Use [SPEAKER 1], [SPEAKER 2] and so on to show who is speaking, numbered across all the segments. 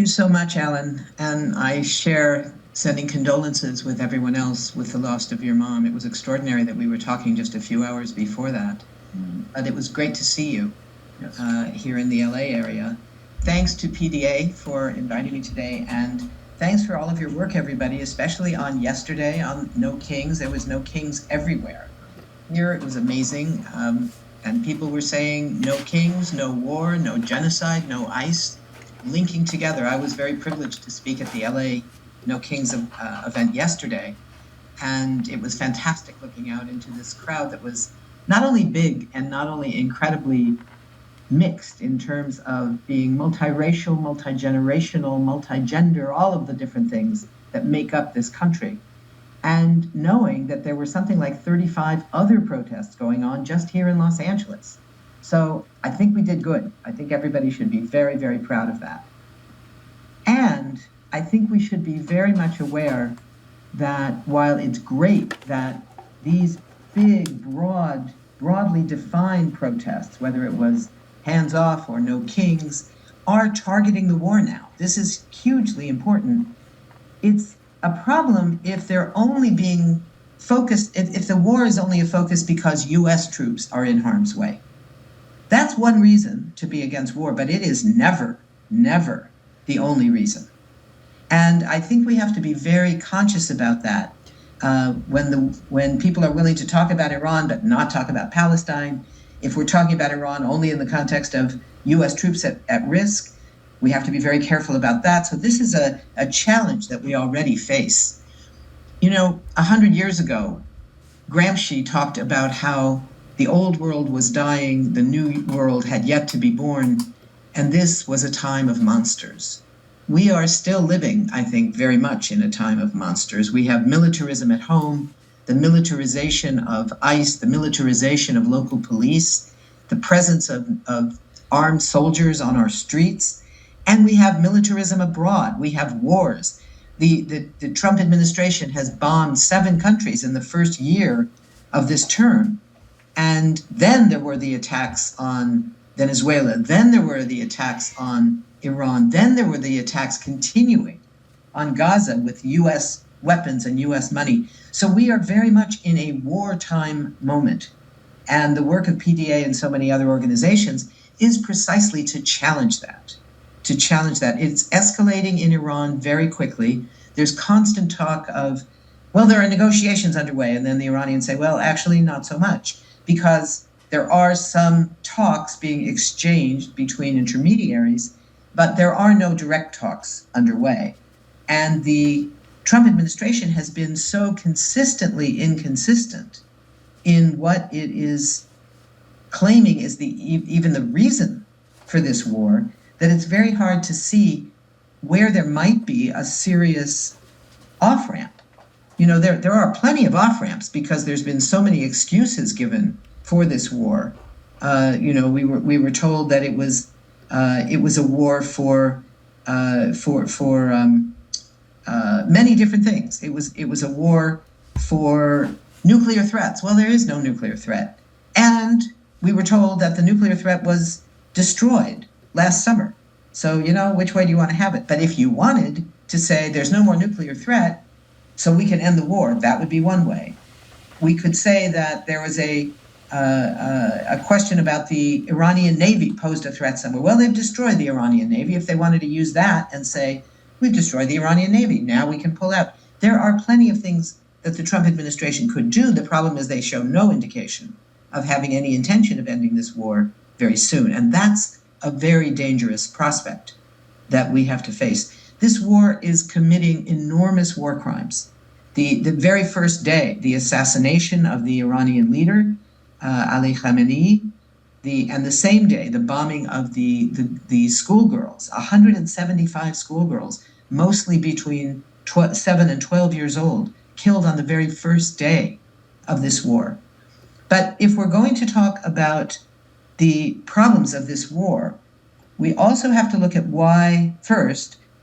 [SPEAKER 1] you so much, Alan. And I share sending condolences with everyone else with the loss of your mom. It was extraordinary that we were talking just a few hours before that. But it was great to see you here in the LA area. Thanks to PDA for inviting me today. And thanks for all of your work, everybody, especially on yesterday on No Kings. There was no kings everywhere. Here it was amazing. And people were saying no kings, no war, no genocide, no ICE, linking together. I was very privileged to speak at the LA No Kings event yesterday. And it was fantastic looking out into this crowd that was not only big and not only incredibly mixed in terms of being multiracial, multi-generational, multi-gender, all of the different things that make up this country. And knowing that there were something like 35 other protests going on just here in Los Angeles. So I think we did good. I think everybody should be very, very proud of that. And I think we should be very much aware that while it's great that these big, broadly defined protests, whether it was hands off or no kings, are targeting the war now. This is hugely important. It's a problem if they're only being focused, if the war is only a focus because US troops are in harm's way. That's one reason to be against war, but it is never, never the only reason. And I think we have to be very conscious about that when people are willing to talk about Iran but not talk about Palestine. If we're talking about Iran only in the context of US troops at risk, we have to be very careful about that. So this is a challenge that we already face. 100 years ago, Gramsci talked about how the old world was dying, the new world had yet to be born, and this was a time of monsters. We are still living, I think, very much in a time of monsters. We have militarism at home, the militarization of ICE, the militarization of local police, the presence of armed soldiers on our streets, and we have militarism abroad. We have wars. The Trump administration has bombed 7 countries in the first year of this term. And then there were the attacks on Venezuela. Then there were the attacks on Iran. Then there were the attacks continuing on Gaza with US weapons and US money. So we are very much in a wartime moment. And the work of PDA and so many other organizations is precisely to challenge that. It's escalating in Iran very quickly. There's constant talk of, well, there are negotiations underway. And then the Iranians say, well, actually not so much, because there are some talks being exchanged between intermediaries, but there are no direct talks underway. And the Trump administration has been so consistently inconsistent in what it is claiming is even the reason for this war, that it's very hard to see where there might be a serious off-ramp. There are plenty of off-ramps because there's been so many excuses given for this war. We were told that it was a war for many different things. It was a war for nuclear threats. Well, there is no nuclear threat. And we were told that the nuclear threat was destroyed last summer. So, which way do you want to have it? But if you wanted to say there's no more nuclear threat, so we can end the war, that would be one way. We could say that there was a question about the Iranian Navy posed a threat somewhere. Well, they've destroyed the Iranian Navy. If they wanted to use that and say, we've destroyed the Iranian Navy, now we can pull out. There are plenty of things that the Trump administration could do. The problem is they show no indication of having any intention of ending this war very soon. And that's a very dangerous prospect that we have to face. This war is committing enormous war crimes. The very first day, the assassination of the Iranian leader, Ali Khamenei, and the same day, the bombing of the schoolgirls, 175 schoolgirls, mostly between 7 and 12 years old, killed on the very first day of this war. But if we're going to talk about the problems of this war, we also have to look at why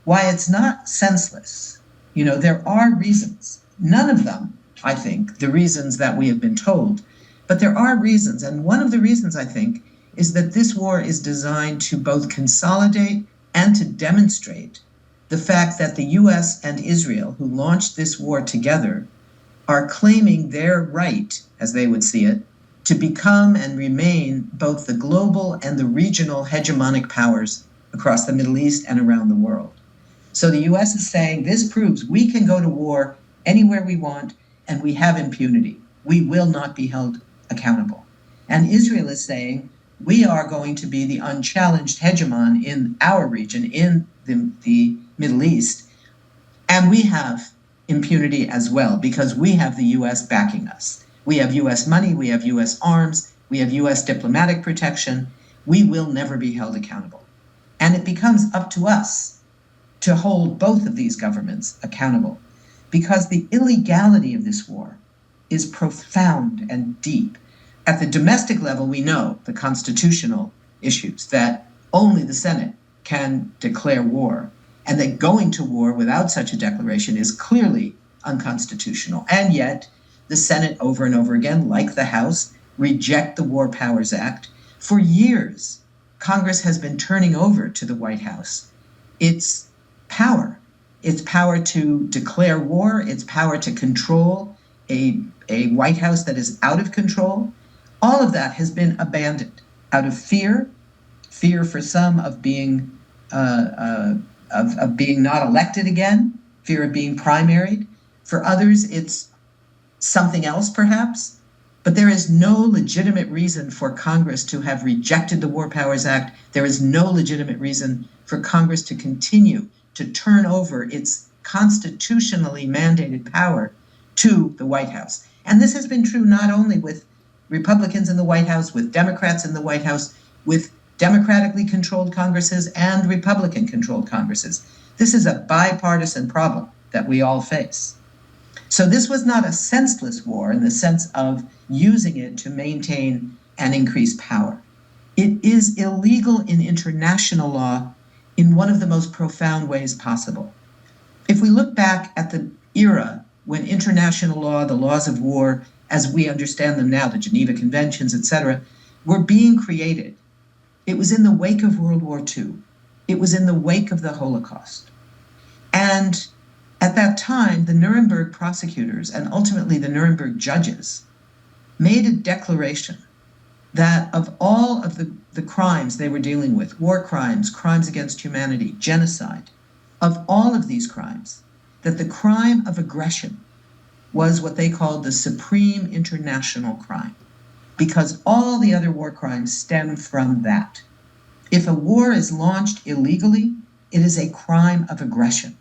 [SPEAKER 1] it's not senseless. There are reasons. None of them, I think, the reasons that we have been told, but there are reasons. And one of the reasons, I think, is that this war is designed to both consolidate and to demonstrate the fact that the US and Israel, who launched this war together, are claiming their right, as they would see it, to become and remain both the global and the regional hegemonic powers across the Middle East and around the world. So the US is saying this proves we can go to war anywhere we want and we have impunity. We will not be held accountable. And Israel is saying we are going to be the unchallenged hegemon in our region, in the Middle East, and we have impunity as well because we have the US backing us. We have US money, we have US arms, we have US diplomatic protection. We will never be held accountable. And it becomes up to us to hold both of these governments accountable because the illegality of this war is profound and deep. At the domestic level, we know the constitutional issues that only the Senate can declare war, and that going to war without such a declaration is clearly unconstitutional. And yet, the Senate over and over again, like the House, reject the War Powers Act. For years, Congress has been turning over to the White House its power to declare war, its power to control a White House that is out of control. All of that has been abandoned out of fear for some of being not elected again, fear of being primaried. For others, it's something else perhaps. But there is no legitimate reason for Congress to have rejected the War Powers Act. There is no legitimate reason for Congress to continue to turn over its constitutionally mandated power to the White House. And this has been true not only with Republicans in the White House, with Democrats in the White House, with democratically controlled Congresses and Republican-controlled Congresses. This is a bipartisan problem that we all face. So this was not a senseless war in the sense of using it to maintain and increase power. It is illegal in international law in one of the most profound ways possible. If we look back at the era when international law, the laws of war, as we understand them now, the Geneva Conventions, etc., were being created, it was in the wake of World War II. It was in the wake of the Holocaust. And at that time, the Nuremberg prosecutors and ultimately the Nuremberg judges made a declaration that of all of the crimes they were dealing with, war crimes, crimes against humanity, genocide, of all of these crimes, that the crime of aggression was what they called the supreme international crime, because all the other war crimes stem from that. If a war is launched illegally, it is a crime of aggression.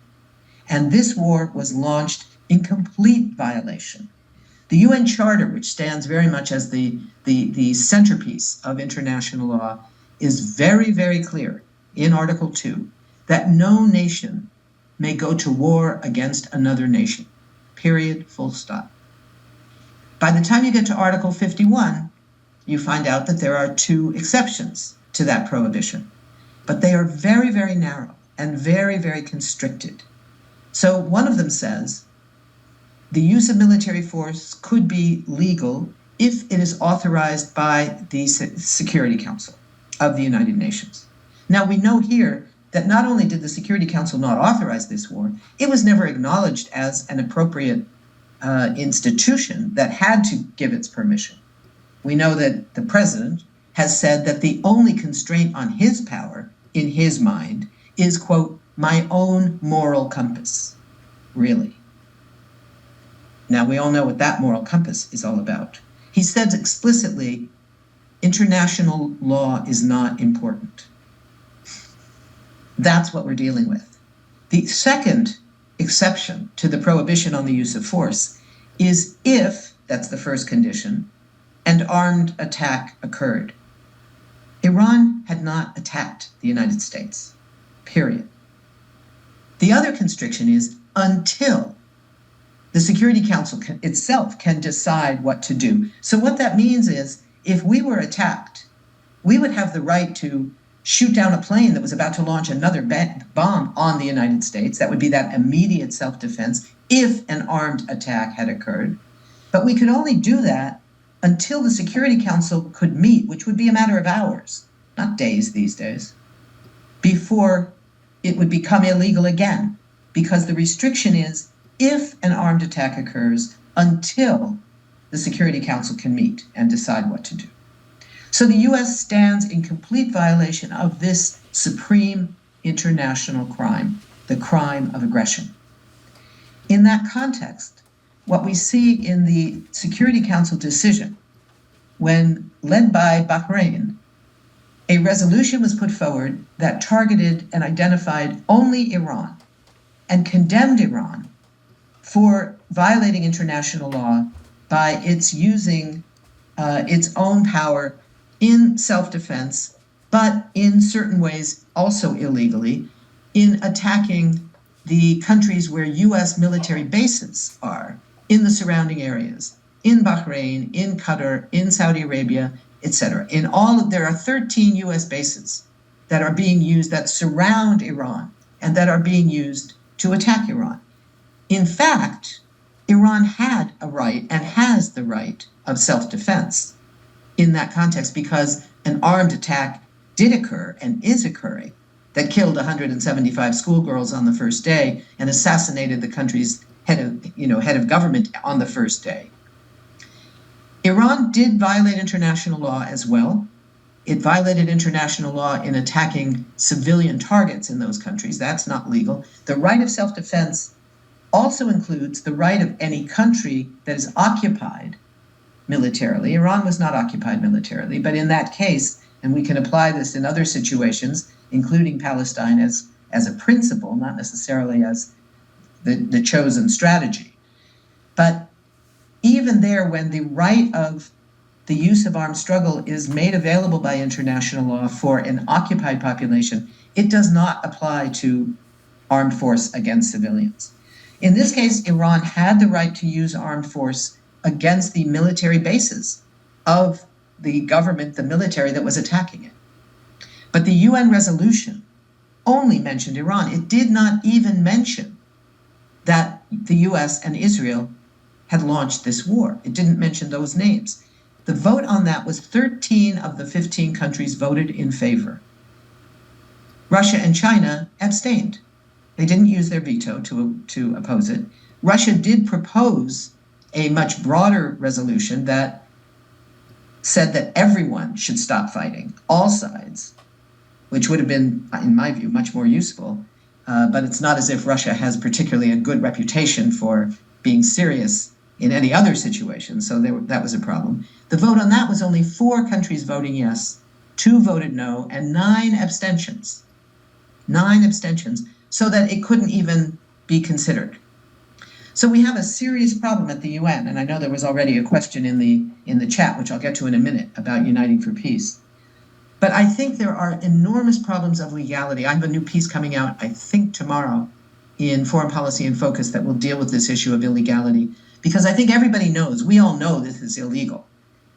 [SPEAKER 1] And this war was launched in complete violation. The UN Charter, which stands very much as the centerpiece of international law, is very, very clear in Article 2 that no nation may go to war against another nation. Period, full stop. By the time you get to Article 51, you find out that there are two exceptions to that prohibition. But they are very, very narrow and very, very constricted. So one of them says the use of military force could be legal if it is authorized by the Security Council of the United Nations. Now, we know here that not only did the Security Council not authorize this war, it was never acknowledged as an appropriate institution that had to give its permission. We know that the president has said that the only constraint on his power, in his mind, is, quote, my own moral compass. Really? Now, we all know what that moral compass is all about. He says explicitly, international law is not important. That's what we're dealing with. The second exception to the prohibition on the use of force is if, that's the first condition, an armed attack occurred. Iran had not attacked the United States, period. The other constriction is until the Security Council itself can decide what to do. So what that means is if we were attacked, we would have the right to shoot down a plane that was about to launch another bomb on the United States. That would be that immediate self-defense if an armed attack had occurred. But we could only do that until the Security Council could meet, which would be a matter of hours, not days these days, before it would become illegal again, because the restriction is if an armed attack occurs until the Security Council can meet and decide what to do. So the US stands in complete violation of this supreme international crime, the crime of aggression. In that context, what we see in the Security Council decision, when led by Bahrain, a resolution was put forward that targeted and identified only Iran and condemned Iran for violating international law by its using its own power in self-defense, but in certain ways also illegally, in attacking the countries where US military bases are in the surrounding areas, in Bahrain, in Qatar, in Saudi Arabia, etc. There are 13 US bases that are being used that surround Iran and that are being used to attack Iran. In fact, Iran had a right and has the right of self-defense in that context, because an armed attack did occur and is occurring that killed 175 schoolgirls on the first day and assassinated the country's head of government on the first day. Iran did violate international law as well. It violated international law in attacking civilian targets in those countries. That's not legal. The right of self-defense also includes the right of any country that is occupied militarily. Iran was not occupied militarily, but in that case, and we can apply this in other situations, including Palestine as a principle, not necessarily as the chosen strategy. But even there, when the right of the use of armed struggle is made available by international law for an occupied population, it does not apply to armed force against civilians. In this case, Iran had the right to use armed force against the military bases of the government, the military that was attacking it. But the UN resolution only mentioned Iran. It did not even mention that the US and Israel had launched this war. It didn't mention those names. The vote on that was 13 of the 15 countries voted in favor. Russia and China abstained. They didn't use their veto to oppose it. Russia did propose a much broader resolution that said that everyone should stop fighting, all sides, which would have been, in my view, much more useful. But it's not as if Russia has particularly a good reputation for being serious in any other situation, so that was a problem. The vote on that was only 4 countries voting yes, 2 voted no, and 9 abstentions. 9 abstentions, so that it couldn't even be considered. So we have a serious problem at the UN, and I know there was already a question in the chat, which I'll get to in a minute, about Uniting for Peace. But I think there are enormous problems of legality. I have a new piece coming out, I think tomorrow, in Foreign Policy in Focus that will deal with this issue of illegality, because I think everybody knows, we all know this is illegal.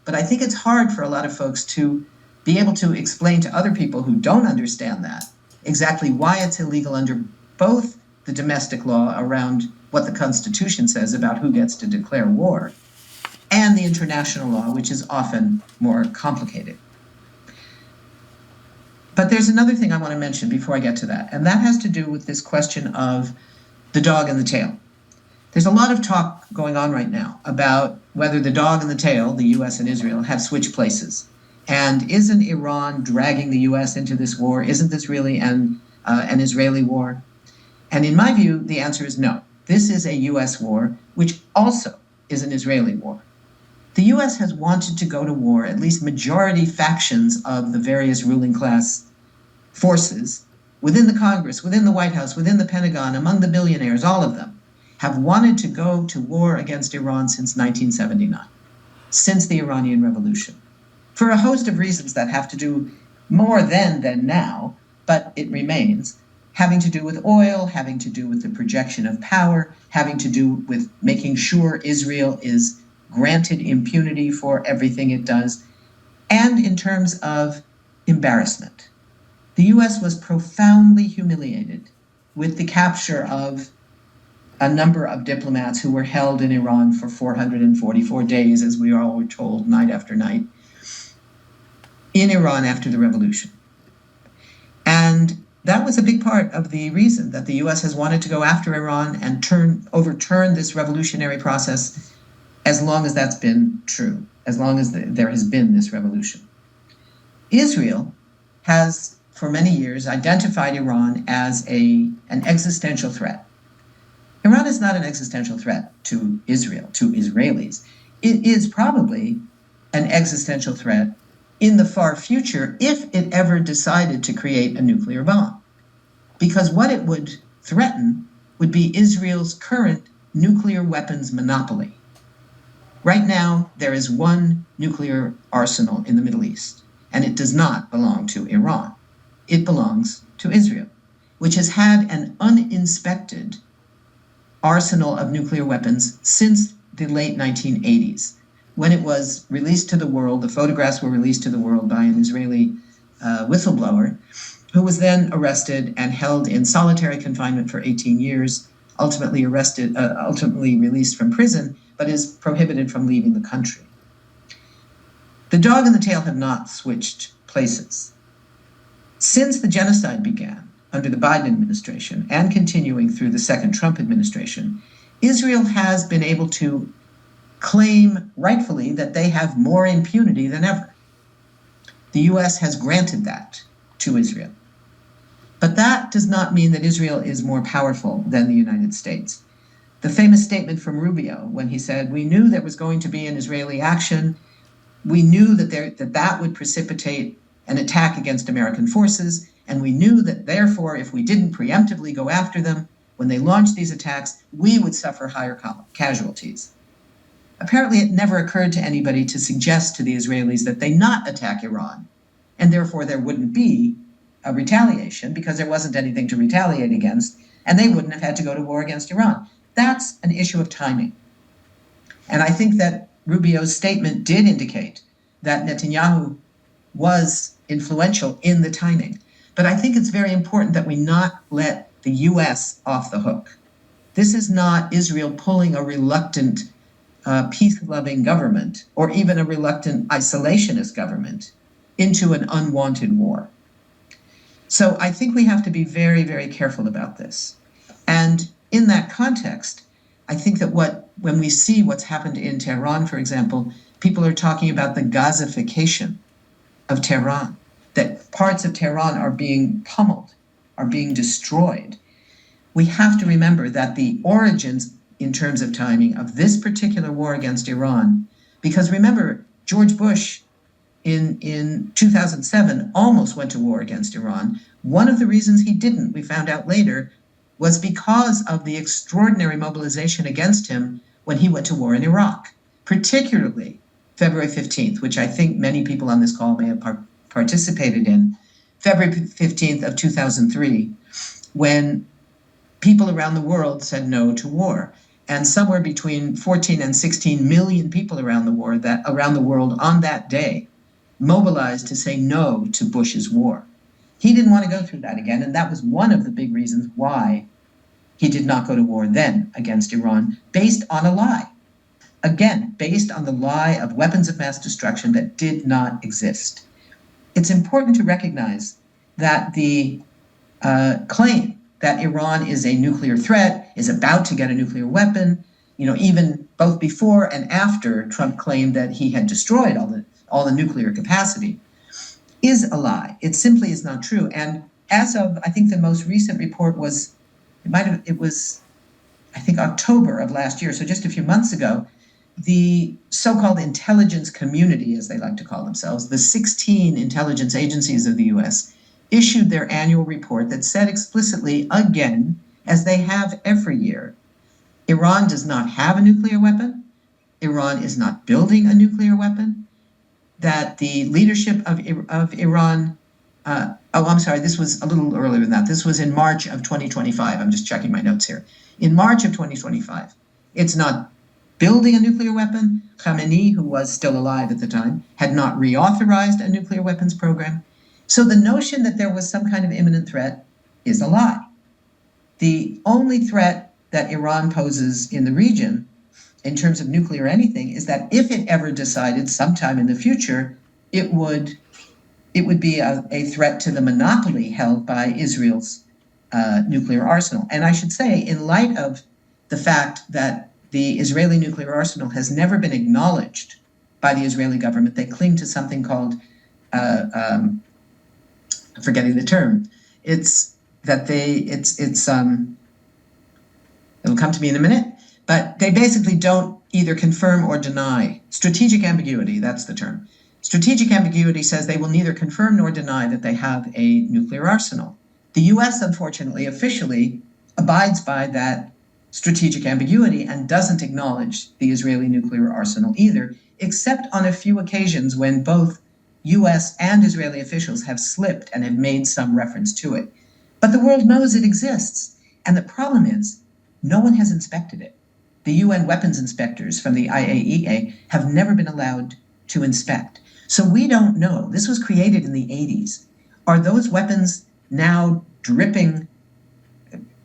[SPEAKER 1] But I think it's hard for a lot of folks to be able to explain to other people who don't understand that exactly why it's illegal under both the domestic law around what the Constitution says about who gets to declare war, and the international law, which is often more complicated. But there's another thing I want to mention before I get to that, and that has to do with this question of the dog and the tail. There's a lot of talk going on right now about whether the dog and the tail, the US and Israel, have switched places. And isn't Iran dragging the US into this war? Isn't this really an Israeli war? And in my view, the answer is no. This is a US war, which also is an Israeli war. The US has wanted to go to war, at least majority factions of the various ruling class forces within the Congress, within the White House, within the Pentagon, among the billionaires, all of them, have wanted to go to war against Iran since 1979, since the Iranian Revolution, for a host of reasons that have to do more then than now, but it remains, having to do with oil, having to do with the projection of power, having to do with making sure Israel is granted impunity for everything it does, and in terms of embarrassment. The US was profoundly humiliated with the capture of a number of diplomats who were held in Iran for 444 days, as we all were told, night after night, in Iran after the revolution. And that was a big part of the reason that the US has wanted to go after Iran and overturn this revolutionary process as long as that's been true, as long as there has been this revolution. Israel has, for many years, identified Iran as an existential threat. Iran is not an existential threat to Israel, to Israelis. It is probably an existential threat in the far future if it ever decided to create a nuclear bomb. Because what it would threaten would be Israel's current nuclear weapons monopoly. Right now, there is one nuclear arsenal in the Middle East, and it does not belong to Iran. It belongs to Israel, which has had an uninspected arsenal of nuclear weapons since the late 1980s, when it was released to the world. The photographs were released to the world by an Israeli whistleblower, who was then arrested and held in solitary confinement for 18 years, ultimately released from prison, but is prohibited from leaving the country. The dog and the tail have not switched places. Since the genocide began under the Biden administration and continuing through the second Trump administration, Israel has been able to claim rightfully that they have more impunity than ever. The US has granted that to Israel. But that does not mean that Israel is more powerful than the United States. The famous statement from Rubio when he said, "We knew there was going to be an Israeli action. We knew that would precipitate an attack against American forces, and we knew that therefore if we didn't preemptively go after them, when they launched these attacks, we would suffer higher casualties." Apparently it never occurred to anybody to suggest to the Israelis that they not attack Iran, and therefore there wouldn't be a retaliation because there wasn't anything to retaliate against, and they wouldn't have had to go to war against Iran. That's an issue of timing. And I think that Rubio's statement did indicate that Netanyahu was influential in the timing. But I think it's very important that we not let the US off the hook. This is not Israel pulling a reluctant peace-loving government or even a reluctant isolationist government into an unwanted war. So I think we have to be very, very careful about this. And in that context, I think that when we see what's happened in Tehran, for example, people are talking about the Gazification of Tehran, that parts of Tehran are being pummeled, are being destroyed. We have to remember that the origins in terms of timing of this particular war against Iran, because remember, George Bush in 2007 almost went to war against Iran. One of the reasons he didn't, we found out later, was because of the extraordinary mobilization against him when he went to war in Iraq, particularly February 15th, which I think many people on this call may have participated in, February 15th of 2003, when people around the world said no to war. And somewhere between 14 and 16 million people around the world on that day mobilized to say no to Bush's war. He didn't want to go through that again, and that was one of the big reasons why he did not go to war then against Iran, based on a lie. Again, based on the lie of weapons of mass destruction that did not exist. It's important to recognize that the claim that Iran is a nuclear threat, is about to get a nuclear weapon, even both before and after Trump claimed that he had destroyed all the nuclear capacity, is a lie. It simply is not true. And as of, I think the most recent report was, I think October of last year, so just a few months ago, the so-called intelligence community, as they like to call themselves, the 16 intelligence agencies of the US, issued their annual report that said explicitly, again, as they have every year, Iran does not have a nuclear weapon. Iran is not building a nuclear weapon. That the leadership of Iran, this was a little earlier than that. This was in March of 2025. I'm just checking my notes here. In March of 2025, it's not building a nuclear weapon. Khamenei, who was still alive at the time, had not reauthorized a nuclear weapons program. So the notion that there was some kind of imminent threat is a lie. The only threat that Iran poses in the region, in terms of nuclear anything, is that if it ever decided sometime in the future, it would it would be a threat to the monopoly held by Israel's nuclear arsenal. And I should say, in light of the fact that the Israeli nuclear arsenal has never been acknowledged by the Israeli government, they cling to something called, I'm forgetting the term. It'll come to me in a minute, but they basically don't either confirm or deny. Strategic ambiguity, that's the term. Strategic ambiguity says they will neither confirm nor deny that they have a nuclear arsenal. The US, unfortunately, officially abides by that strategic ambiguity and doesn't acknowledge the Israeli nuclear arsenal either, except on a few occasions when both US and Israeli officials have slipped and have made some reference to it. But the world knows it exists. And the problem is, no one has inspected it. The UN weapons inspectors from the IAEA have never been allowed to inspect. So we don't know. This was created in the 80s. Are those weapons now dripping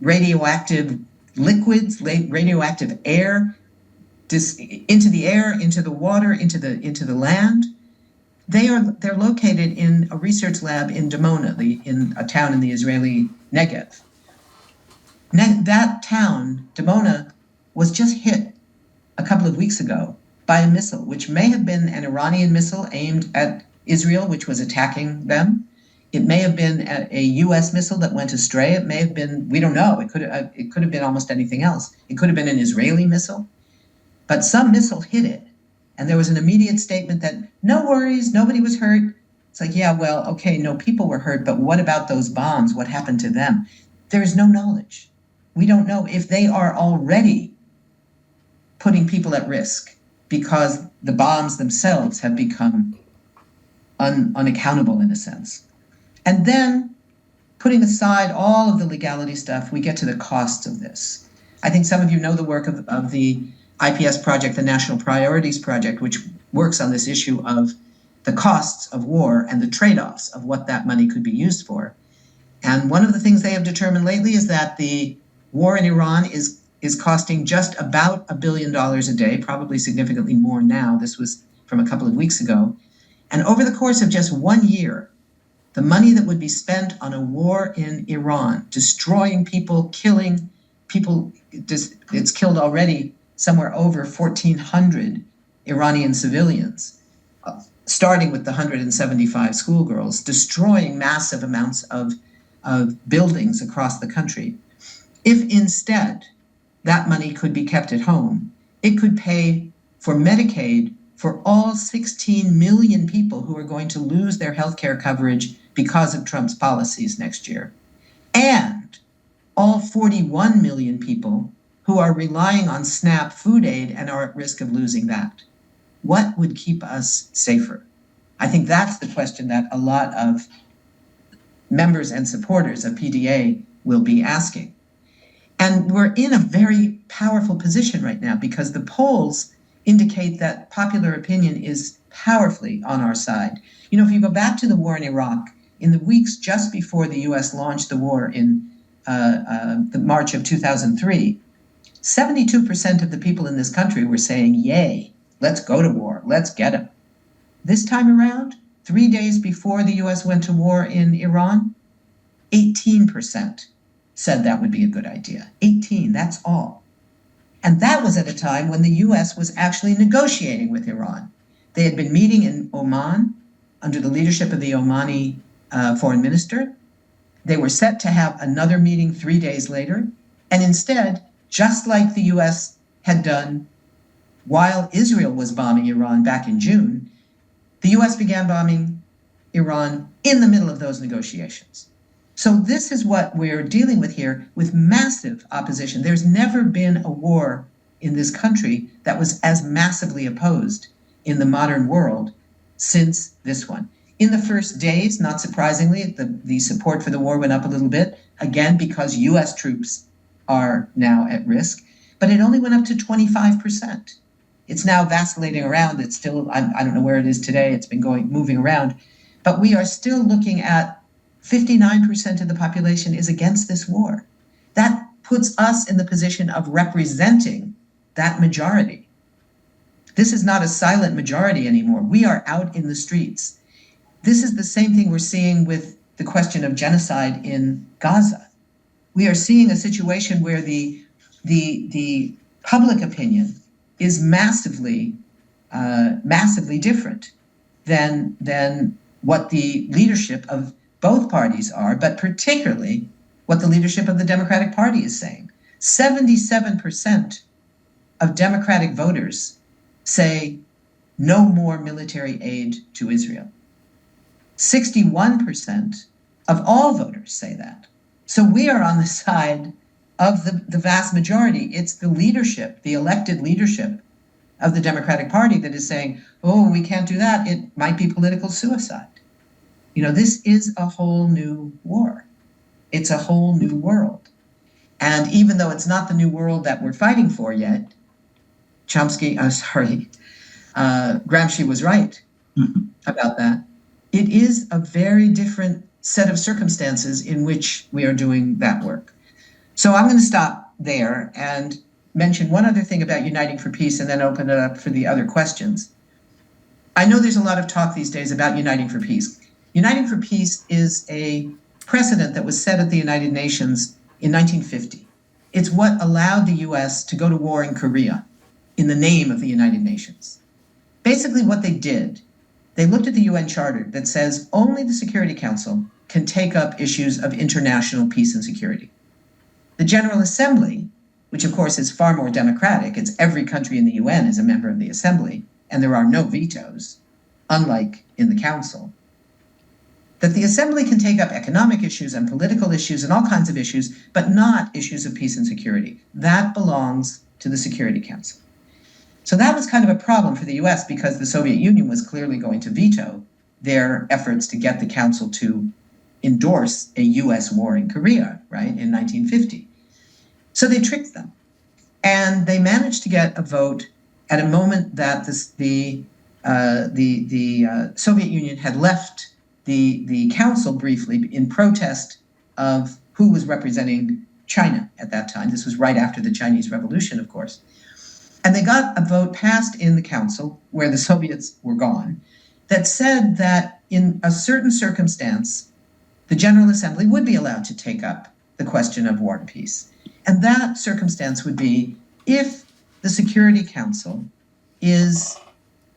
[SPEAKER 1] radioactive liquids, radioactive air, into the air, into the water, into the land? They're located in a research lab in Dimona, in a town in the Israeli Negev. That town, Dimona, was just hit a couple of weeks ago by a missile, which may have been an Iranian missile aimed at Israel, which was attacking them. It may have been a U.S. missile that went astray. It may have been, we don't know. It could have been almost anything else. It could have been an Israeli missile. But some missile hit it, and there was an immediate statement that, no worries, nobody was hurt. It's like, yeah, well, okay, no people were hurt, but what about those bombs? What happened to them? There is no knowledge. We don't know if they are already putting people at risk because the bombs themselves have become unaccountable in a sense. And then, putting aside all of the legality stuff, we get to the costs of this. I think some of you know the work of the IPS project, the National Priorities Project, which works on this issue of the costs of war and the trade-offs of what that money could be used for. And one of the things they have determined lately is that the war in Iran is costing just about $1 billion a day, probably significantly more now. This was from a couple of weeks ago. And over the course of just 1 year, the money that would be spent on a war in Iran, destroying people, killing people, it's killed already somewhere over 1,400 Iranian civilians, starting with the 175 schoolgirls, destroying massive amounts of buildings across the country. If instead that money could be kept at home, it could pay for Medicaid for all 16 million people who are going to lose their health care coverage because of Trump's policies next year, and all 41 million people who are relying on SNAP food aid and are at risk of losing that. What would keep us safer? I think that's the question that a lot of members and supporters of PDA will be asking. And we're in a very powerful position right now because the polls indicate that popular opinion is powerfully on our side. You know, if you go back to the war in Iraq, in the weeks just before the US launched the war in the March of 2003, 72% of the people in this country were saying, yay, let's go to war, let's get them. This time around, 3 days before the US went to war in Iran, 18% said that would be a good idea. 18, that's all. And that was at a time when the US was actually negotiating with Iran. They had been meeting in Oman under the leadership of the Omani foreign minister. They were set to have another meeting 3 days later. And instead, just like the US had done while Israel was bombing Iran back in June, the US began bombing Iran in the middle of those negotiations. So this is what we're dealing with here, with massive opposition. There's never been a war in this country that was as massively opposed in the modern world since this one. In the first days, not surprisingly, the support for the war went up a little bit, again, because US troops are now at risk, but it only went up to 25%. It's now vacillating around. It's still, I don't know where it is today. It's been moving around, but we are still looking at 59% of the population is against this war. That puts us in the position of representing that majority. This is not a silent majority anymore. We are out in the streets. This is the same thing we're seeing with the question of genocide in Gaza. We are seeing a situation where the public opinion is massively different than what the leadership of both parties are, but particularly what the leadership of the Democratic Party is saying. 77% of Democratic voters say no more military aid to Israel. 61% of all voters say that. So we are on the side of the vast majority. It's the leadership, the elected leadership of the Democratic Party that is saying, oh, we can't do that. It might be political suicide. You know, this is a whole new war. It's a whole new world. And even though it's not the new world that we're fighting for yet, Gramsci was right about that. It is a very different set of circumstances in which we are doing that work. So I'm going to stop there and mention one other thing about Uniting for Peace and then open it up for the other questions. I know there's a lot of talk these days about Uniting for Peace. Uniting for Peace is a precedent that was set at the United Nations in 1950. It's what allowed the US to go to war in Korea in the name of the United Nations. Basically what they did, they looked at the UN Charter that says only the Security Council can take up issues of international peace and security. The General Assembly, which of course is far more democratic, it's every country in the UN is a member of the Assembly, and there are no vetoes, unlike in the Council, that the Assembly can take up economic issues and political issues and all kinds of issues, but not issues of peace and security. That belongs to the Security Council. So that was kind of a problem for the US because the Soviet Union was clearly going to veto their efforts to get the Council to endorse a US war in Korea, right, in 1950. So they tricked them. And they managed to get a vote at a moment that the Soviet Union had left the Council briefly in protest of who was representing China at that time. This was right after the Chinese Revolution, of course. And they got a vote passed in the Council, where the Soviets were gone, that said that in a certain circumstance, the General Assembly would be allowed to take up the question of war and peace. And that circumstance would be if the Security Council is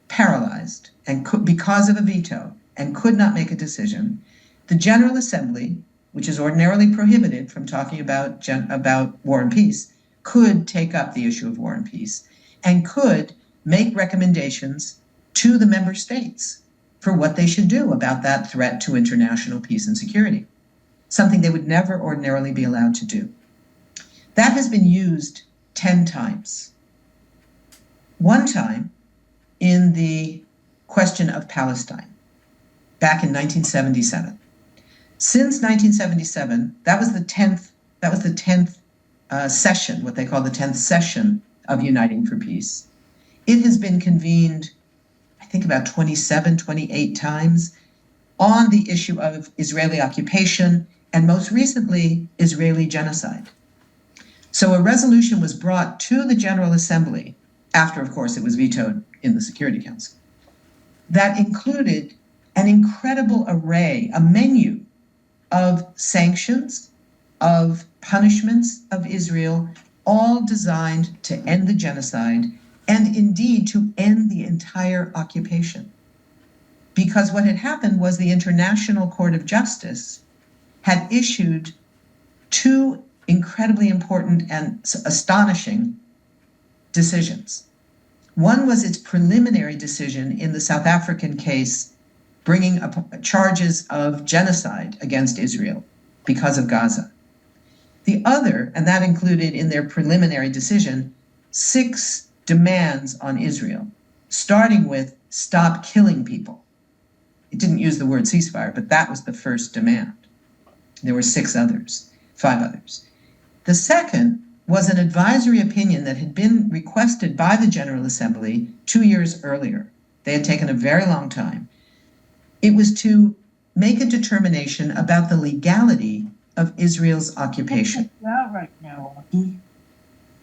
[SPEAKER 1] paralyzed and because of a veto and could not make a decision, the General Assembly, which is ordinarily prohibited from talking about war and peace, could take up the issue of war and peace and could make recommendations to the member states for what they should do about that threat to international peace and security, something they would never ordinarily be allowed to do. That has been used 10 times. One time in the question of Palestine, back in 1977. Since 1977, that was the 10th session, what they call the 10th session of Uniting for Peace. It has been convened, I think about 27, 28 times on the issue of Israeli occupation and most recently, Israeli genocide. So a resolution was brought to the General Assembly after, of course, it was vetoed in the Security Council, that included an incredible array, a menu of sanctions, of punishments of Israel, all designed to end the genocide and indeed to end the entire occupation. Because what had happened was the International Court of Justice had issued two incredibly important and astonishing decisions. One was its preliminary decision in the South African case bringing up charges of genocide against Israel because of Gaza. The other, and that included in their preliminary decision, 6 demands on Israel, starting with stop killing people. It didn't use the word ceasefire, but that was the first demand. There were 5 others. The second was an advisory opinion that had been requested by the General Assembly 2 years earlier. They had taken a very long time. It was to make a determination about the legality of Israel's occupation.
[SPEAKER 2] Right now.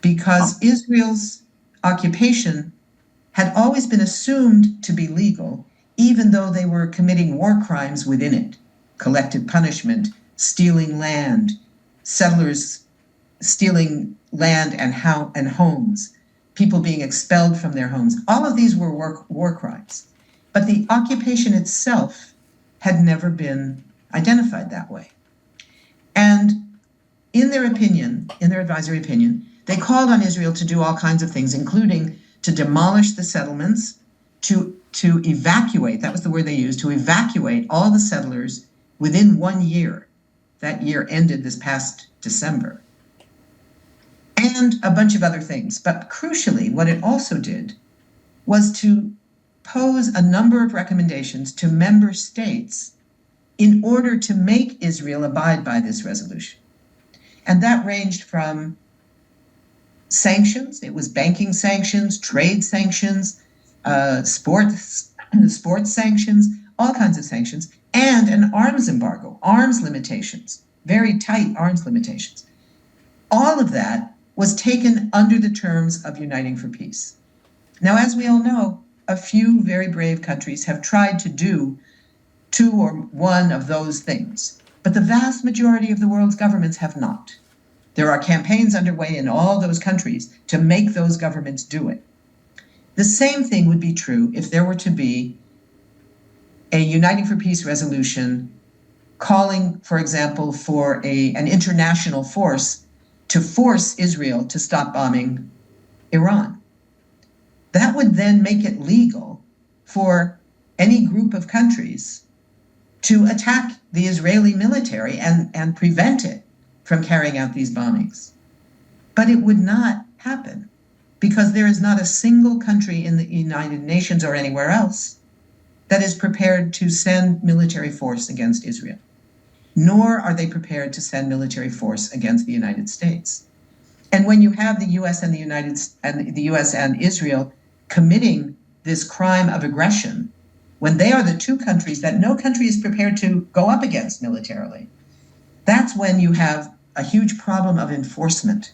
[SPEAKER 1] Because Israel's occupation had always been assumed to be legal, even though they were committing war crimes within it, collective punishment, stealing land, settlers stealing land and homes, people being expelled from their homes. All of these were war crimes. But the occupation itself had never been identified that way. And in their opinion, in their advisory opinion, they called on Israel to do all kinds of things, including to demolish the settlements, to evacuate, that was the word they used, to evacuate all the settlers within 1 year. That year ended this past December. And a bunch of other things. But crucially, what it also did was to pose a number of recommendations to member states in order to make Israel abide by this resolution. And that ranged from sanctions, it was banking sanctions, trade sanctions, sports sanctions, all kinds of sanctions, and an arms embargo, arms limitations, very tight arms limitations. All of that was taken under the terms of Uniting for Peace. Now, as we all know, a few very brave countries have tried to do two or one of those things, but the vast majority of the world's governments have not. There are campaigns underway in all those countries to make those governments do it. The same thing would be true if there were to be a Uniting for Peace resolution calling, for example, for an international force to force Israel to stop bombing Iran. That would then make it legal for any group of countries to attack the Israeli military and prevent it from carrying out these bombings. But it would not happen because there is not a single country in the United Nations or anywhere else that is prepared to send military force against Israel, nor are they prepared to send military force against the United States. And when you have the U.S. and the U.S. and Israel committing this crime of aggression, when they are the two countries that no country is prepared to go up against militarily, that's when you have a huge problem of enforcement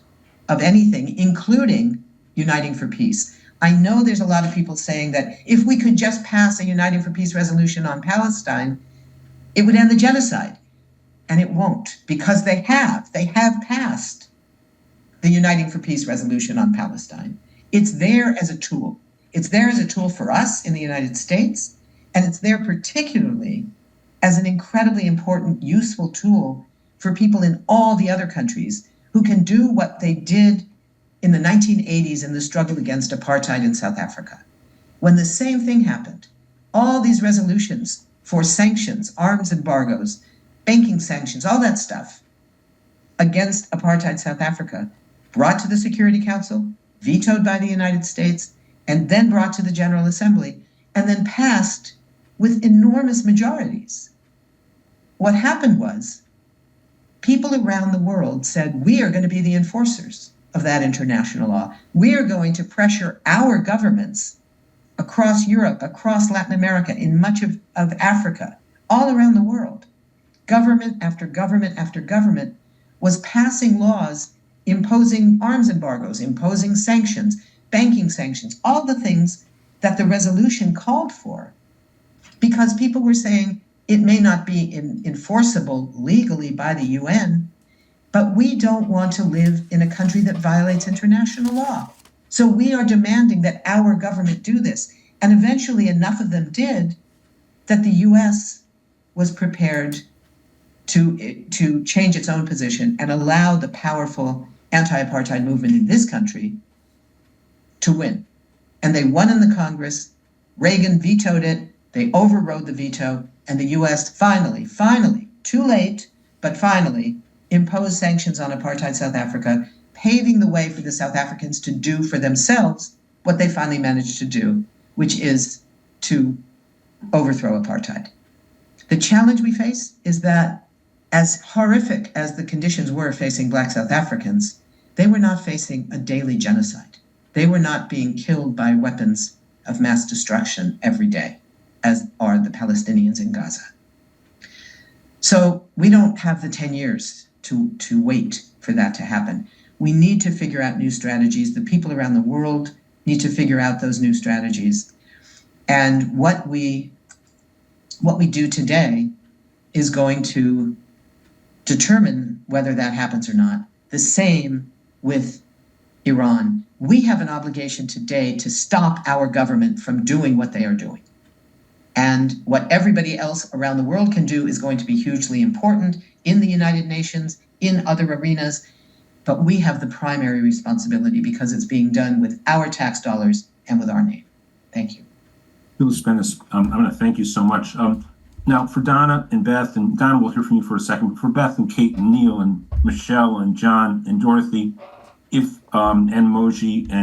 [SPEAKER 1] of anything, including Uniting for Peace. I know there's a lot of people saying that if we could just pass a Uniting for Peace resolution on Palestine, it would end the genocide. And it won't, because they have passed the Uniting for Peace resolution on Palestine. It's there as a tool. It's there as a tool for us in the United States, and it's there particularly as an incredibly important, useful tool for people in all the other countries who can do what they did in the 1980s in the struggle against apartheid in South Africa. When the same thing happened, all these resolutions for sanctions, arms embargoes, banking sanctions, all that stuff against apartheid South Africa, brought to the Security Council, vetoed by the United States, and then brought to the General Assembly, and then passed with enormous majorities. What happened was people around the world said, we are going to be the enforcers of that international law. We are going to pressure our governments across Europe, across Latin America, in much of Africa, all around the world. Government after government after government was passing laws imposing arms embargoes, imposing sanctions, banking sanctions, all the things that the resolution called for, because people were saying it may not be enforceable legally by the UN, but we don't want to live in a country that violates international law. So we are demanding that our government do this. And eventually enough of them did that the US was prepared to change its own position and allow the powerful anti-apartheid movement in this country to win. And they won in the Congress. Reagan vetoed it. They overrode the veto. And the US finally, too late, but finally, imposed sanctions on apartheid South Africa, paving the way for the South Africans to do for themselves what they finally managed to do, which is to overthrow apartheid. The challenge we face is that as horrific as the conditions were facing Black South Africans, they were not facing a daily genocide. They were not being killed by weapons of mass destruction every day, as are the Palestinians in Gaza. So we don't have the 10 years to wait for that to happen. We need to figure out new strategies. The people around the world need to figure out those new strategies. And what we what we do today is going to determine whether that happens or not. The same with Iran. We have an obligation today to stop our government from doing what they are doing. And what everybody else around the world can do is going to be hugely important in the United Nations, in other arenas. But we have the primary responsibility because it's being done with our tax dollars and with our name. Thank you.
[SPEAKER 2] Phyllis Bennis, I'm going to thank you so much. Now, for Donna and Beth, and Donna, we'll hear from you for a second, but for Beth and Kate and Neil and Michelle and John and Dorothy, if and Moji and